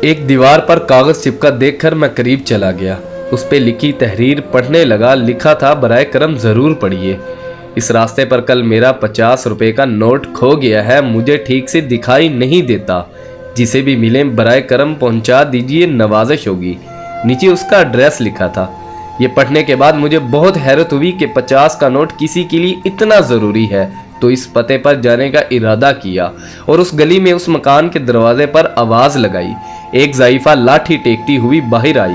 एक दीवार पर कागज चिपका देखकर मैं करीब चला गया। उस पे लिखी तहरीर पढ़ने लगा। लिखा था, बराए करम जरूर पढ़िए। इस रास्ते पर कल मेरा 50 रुपए का नोट खो गया है, मुझे ठीक से दिखाई नहीं देता। जिसे भी मिले बराए करम पहुंचा दीजिए, नवाजिश होगी। नीचे उसका एड्रेस लिखा था। ये पढ़ने के बाद मुझे बहुत हैरत हुई कि 50 का नोट किसी के लिए इतना ज़रूरी है, तो इस पते पर जाने का इरादा किया और उस गली में उस मकान के दरवाजे पर आवाज़ लगाई। एक ज़ाइफा लाठी टेकती हुई बाहर आई।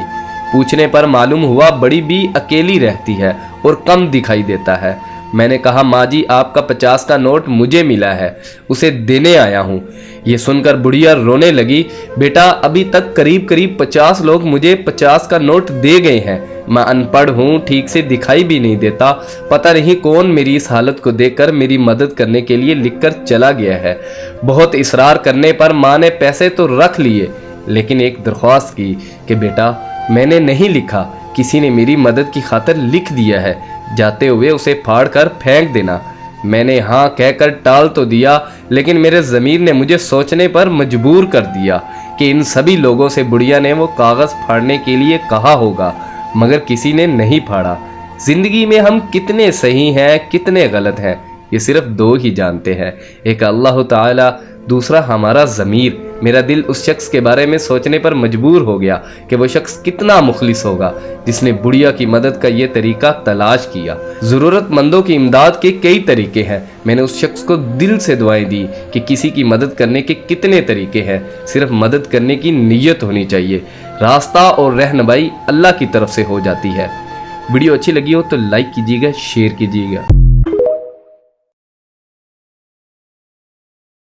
पूछने पर मालूम हुआ बड़ी भी अकेली रहती है और कम दिखाई देता है। मैंने कहा, माँ जी आपका 50 का नोट मुझे मिला है, उसे देने आया हूँ। ये सुनकर बुढ़िया रोने लगी। बेटा, अभी तक करीब करीब 50 लोग मुझे 50 का नोट दे गए हैं। मैं अनपढ़ हूँ, ठीक से दिखाई भी नहीं देता। पता नहीं कौन मेरी इस हालत को देखकर मेरी मदद करने के लिए लिखकर चला गया है। बहुत इसरार करने पर माँ ने पैसे तो रख लिए, लेकिन एक दरख्वास्त की कि बेटा मैंने नहीं लिखा, किसी ने मेरी मदद की खातिर लिख दिया है, जाते हुए उसे फाड़ कर फेंक देना। मैंने हाँ कहकर टाल तो दिया, लेकिन मेरे ज़मीर ने मुझे सोचने पर मजबूर कर दिया कि इन सभी लोगों से बुढ़िया ने वो कागज़ फाड़ने के लिए कहा होगा, मगर किसी ने नहीं फाड़ा। ज़िंदगी में हम कितने सही हैं, कितने गलत हैं, ये सिर्फ दो ही जानते हैं, एक अल्लाह ताला, दूसरा हमारा ज़मीर। मेरा दिल उस शख्स के बारे में सोचने पर मजबूर हो गया कि वो शख्स कितना मुखलिस होगा जिसने बुढ़िया की मदद का ये तरीका तलाश किया। ज़रूरतमंदों की इमदाद के कई तरीके हैं। मैंने उस शख्स को दिल से दुआएं दी कि किसी की मदद करने के कितने तरीके हैं, सिर्फ मदद करने की नीयत होनी चाहिए। रास्ता और रहनुमाई अल्लाह की तरफ से हो जाती है। वीडियो अच्छी लगी हो तो लाइक कीजिएगा, शेयर कीजिएगा।